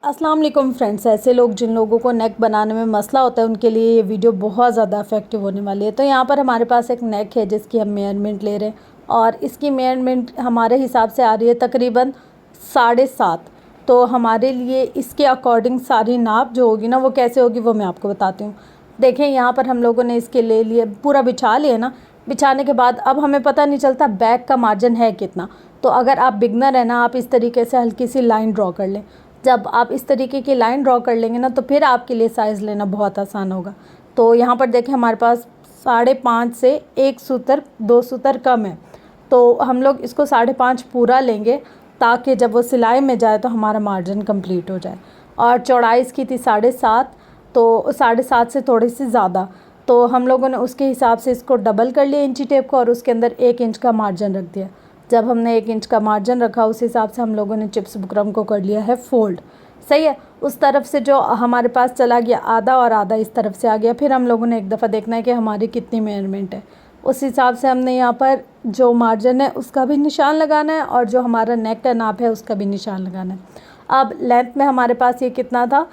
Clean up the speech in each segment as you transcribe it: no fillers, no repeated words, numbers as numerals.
अस्सलाम वालेकुम फ्रेंड्स। ऐसे लोग जिन लोगों को नेक बनाने में मसला होता है उनके लिए ये वीडियो बहुत ज़्यादा इफेक्टिव होने वाली है। तो यहाँ पर हमारे पास एक नेक है जिसकी हम मेजरमेंट ले रहे हैं और इसकी मेजरमेंट हमारे हिसाब से आ रही है तकरीबन 7.5। तो हमारे लिए इसके अकॉर्डिंग सारी नाप जो होगी ना वो कैसे होगी वो मैं आपको बताती हूँ। देखें यहाँ पर हम लोगों ने इसके ले लिए, पूरा बिछा लिया ना। बिछाने के बाद अब हमें पता नहीं चलता बैक का मार्जिन है कितना। तो अगर आप बिगनर है ना, आप इस तरीके से हल्की सी लाइन ड्रॉ कर लें। जब आप इस तरीके की लाइन ड्रॉ कर लेंगे ना तो फिर आपके लिए साइज़ लेना बहुत आसान होगा। तो यहाँ पर देखें हमारे पास 5.5 से 1 सूतर 2 सूतर कम है। तो हम लोग इसको 5.5 पूरा लेंगे ताकि जब वो सिलाई में जाए तो हमारा मार्जिन कंप्लीट हो जाए। और चौड़ाई इसकी थी 7.5, तो 7.5 से थोड़ी सी ज़्यादा। तो हम लोगों ने उसके हिसाब से इसको डबल कर लिया इंची टेप को और उसके अंदर 1 इंच का मार्जिन रख दिया। जब हमने 1 इंच का मार्जिन रखा उस हिसाब से हम लोगों ने चिप्स बुकरम को कर लिया है फोल्ड। सही है। उस तरफ से जो हमारे पास चला गया आधा और आधा इस तरफ से आ गया। फिर हम लोगों ने एक दफ़ा देखना है कि हमारी कितनी मेजरमेंट है। उस हिसाब से हमने यहाँ पर जो मार्जिन है उसका भी निशान लगाना है और जो हमारा नेक का नाप है उसका भी निशान लगाना है। अब लेंथ में हमारे पास ये कितना था,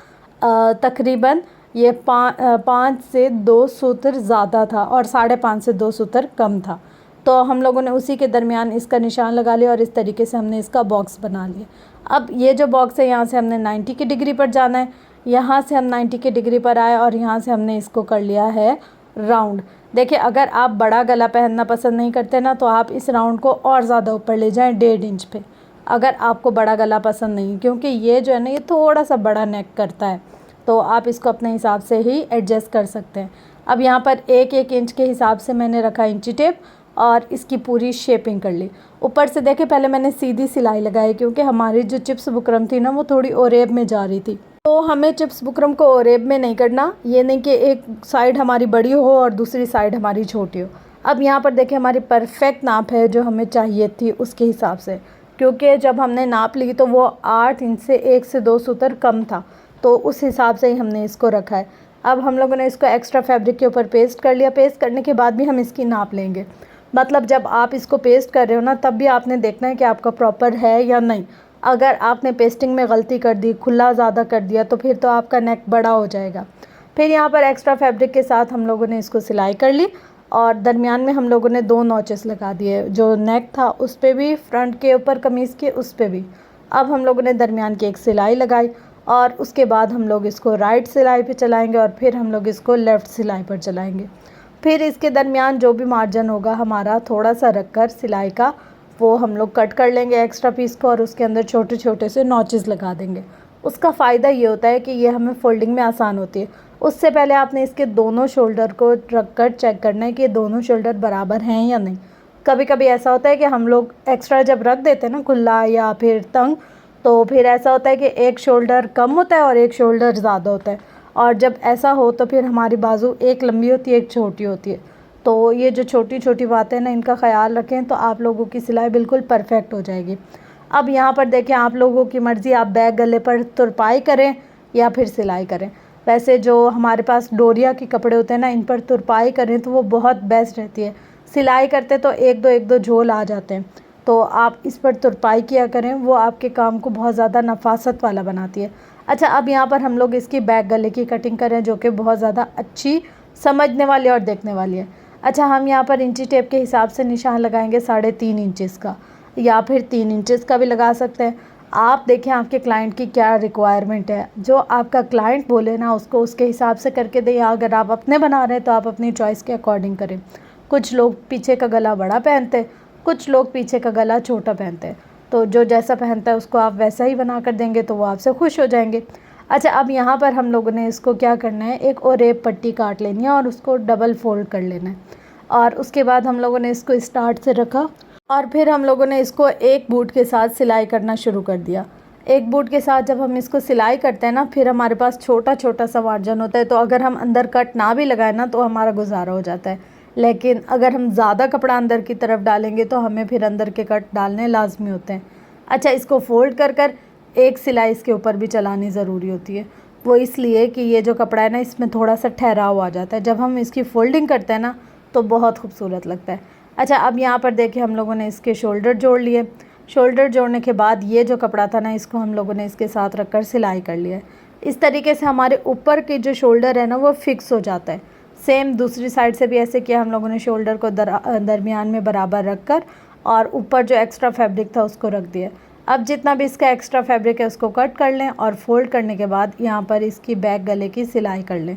तकरीबन ये 5 से 2 सूत्र ज़्यादा था और 5.5 से 2 सूत्र कम था। तो हम लोगों ने उसी के दरमियान इसका निशान लगा लिया और इस तरीके से हमने इसका बॉक्स बना लिया। अब ये जो बॉक्स है यहाँ से हमने 90 की डिग्री पर जाना है। यहाँ से हम 90 की डिग्री पर आए और यहाँ से हमने इसको कर लिया है राउंड। देखिए अगर आप बड़ा गला पहनना पसंद नहीं करते ना तो आप इस राउंड को और ज़्यादा ऊपर ले जाएं 1.5 इंच पे, अगर आपको बड़ा गला पसंद नहीं, क्योंकि ये जो है ना ये थोड़ा सा बड़ा नेक करता है। तो आप इसको अपने हिसाब से ही एडजस्ट कर सकते हैं। अब यहाँ पर 1-1 इंच के हिसाब से मैंने रखा इंची टेप और इसकी पूरी शेपिंग कर ली। ऊपर से देखें पहले मैंने सीधी सिलाई लगाई क्योंकि हमारी जो चिप्स बुकरम थी ना वो थोड़ी ओरेब में जा रही थी। तो हमें चिप्स बुकरम को ओरेब में नहीं करना, ये नहीं कि एक साइड हमारी बड़ी हो और दूसरी साइड हमारी छोटी हो। अब यहाँ पर देखें हमारी परफेक्ट नाप है जो हमें चाहिए थी उसके हिसाब से, क्योंकि जब हमने नाप ली तो वो 8 इंच से 1 से 2 सूत्र कम था। तो उस हिसाब से ही हमने इसको रखा है। अब हम लोगों ने इसको एक्स्ट्रा फैब्रिक के ऊपर पेस्ट कर लिया। पेस्ट करने के बाद भी हम इसकी नाप लेंगे। मतलब जब आप इसको पेस्ट कर रहे हो ना तब भी आपने देखना है कि आपका प्रॉपर है या नहीं। अगर आपने पेस्टिंग में गलती कर दी, खुला ज़्यादा कर दिया तो फिर तो आपका नेक बड़ा हो जाएगा। फिर यहाँ पर एक्स्ट्रा फैब्रिक के साथ हम लोगों ने इसको सिलाई कर ली और दरमियान में हम लोगों ने 2 नॉचेस लगा दिए। जो नेक था उस पर भी, फ्रंट के ऊपर कमीज़ के उस पर भी। अब हम लोगों ने दरमियान की एक सिलाई लगाई और उसके बाद हम लोग इसको राइट सिलाई पे चलाएंगे और फिर हम लोग इसको लेफ़्ट सिलाई पर चलाएंगे। फिर इसके दरमियान जो भी मार्जिन होगा हमारा थोड़ा सा रखकर सिलाई का, वो हम लोग कट कर लेंगे एक्स्ट्रा पीस को और उसके अंदर छोटे छोटे से नॉचेस लगा देंगे। उसका फ़ायदा ये होता है कि ये हमें फोल्डिंग में आसान होती है। उससे पहले आपने इसके दोनों शोल्डर को रख कर चेक करना है कि ये दोनों शोल्डर बराबर हैं या नहीं। कभी कभी ऐसा होता है कि हम लोग एक्स्ट्रा जब रख देते हैं ना खुला या फिर तंग, तो फिर ऐसा होता है कि एक शोल्डर कम होता है और एक शोल्डर ज़्यादा होता है। और जब ऐसा हो तो फिर हमारी बाजू एक लंबी होती है एक छोटी होती है। तो ये जो छोटी छोटी बातें ना इनका ख्याल रखें तो आप लोगों की सिलाई बिल्कुल परफेक्ट हो जाएगी। अब यहाँ पर देखें आप लोगों की मर्ज़ी, आप बैक गले पर तुरपाई करें या फिर सिलाई करें। वैसे जो हमारे पास डोरिया के कपड़े होते हैं ना इन पर तुरपाई करें तो वो बहुत बेस्ट रहती है। सिलाई करते तो एक दो झोल आ जाते हैं। तो आप इस पर तुरपाई किया करें, वो आपके काम को बहुत ज़्यादा नफासत वाला बनाती है। अच्छा, अब यहाँ पर हम लोग इसकी बैक गले की कटिंग करें जो कि बहुत ज़्यादा अच्छी समझने वाली और देखने वाली है। अच्छा, हम यहाँ पर इंची टेप के हिसाब से निशान लगाएंगे 3.5 इंचेस का या फिर 3 इंचेस का भी लगा सकते हैं। आप देखें आपके क्लाइंट की क्या रिक्वायरमेंट है, जो आपका क्लाइंट बोले ना उसको उसके हिसाब से करके दें। अगर आप अपने बना रहे हैं तो आप अपनी चॉइस के अकॉर्डिंग करें। कुछ लोग पीछे का गला बड़ा पहनते हैं, कुछ लोग पीछे का गला छोटा पहनते हैं। तो जो जैसा पहनता है उसको आप वैसा ही बना कर देंगे तो वो आपसे खुश हो जाएंगे। अच्छा, अब यहाँ पर हम लोगों ने इसको क्या करना है, एक और एक पट्टी काट लेनी है और उसको डबल फोल्ड कर लेना है। और उसके बाद हम लोगों ने इसको स्टार्ट से रखा और फिर हम लोगों ने इसको एक बूट के साथ सिलाई करना शुरू कर दिया। एक बूट के साथ जब हम इसको सिलाई करते हैं ना फिर हमारे पास छोटा छोटा सा मार्जिन होता है। तो अगर हम अंदर कट ना भी लगाए ना तो हमारा गुजारा हो जाता है। लेकिन अगर हम ज़्यादा कपड़ा अंदर की तरफ डालेंगे तो हमें फिर अंदर के कट डालने लाजमी होते हैं। अच्छा, इसको फ़ोल्ड कर कर एक सिलाई इसके ऊपर भी चलानी ज़रूरी होती है। वो इसलिए कि ये जो कपड़ा है ना इसमें थोड़ा सा ठहराव आ जाता है। जब हम इसकी फ़ोल्डिंग करते हैं ना तो बहुत खूबसूरत लगता है। अच्छा, अब यहाँ पर देखिए हम लोगों ने इसके शोल्डर जोड़ लिए। शोल्डर जोड़ने के बाद ये जो कपड़ा था ना, इसको हम लोगों ने इसके साथ रखकर सिलाई कर लिया है। इस तरीके से हमारे ऊपर के जो शोल्डर है ना वो फिक्स हो जाता है। सेम दूसरी साइड से भी ऐसे किया हम लोगों ने, शोल्डर को दरमियान में बराबर रख कर और ऊपर जो एक्स्ट्रा फैब्रिक था उसको रख दिया। अब जितना भी इसका एक्स्ट्रा फैब्रिक है उसको कट कर लें और फोल्ड करने के बाद यहाँ पर इसकी बैक गले की सिलाई कर लें।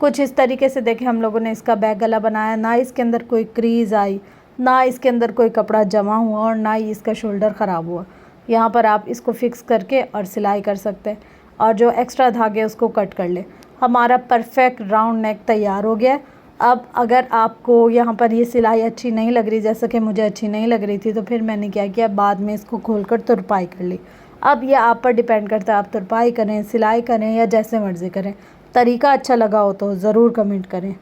कुछ इस तरीके से देखें हम लोगों ने इसका बैक गला बनाया, ना इसके अंदर कोई क्रीज़ आई, ना इसके अंदर कोई कपड़ा जमा हुआ और ना ही इसका शोल्डर ख़राब हुआ। यहाँ पर आप इसको फिक्स करके और सिलाई कर सकते हैं और जो एक्स्ट्रा धागे उसको कट कर लें। हमारा परफेक्ट राउंड नेक तैयार हो गया। अब अगर आपको यहाँ पर ये सिलाई अच्छी नहीं लग रही, जैसे कि मुझे अच्छी नहीं लग रही थी, तो फिर मैंने क्या किया, बाद में इसको खोलकर तुरपाई कर ली। अब ये आप पर डिपेंड करता है, आप तुरपाई करें, सिलाई करें या जैसे मर्ज़ी करें। तरीका अच्छा लगा हो तो ज़रूर कमेंट करें।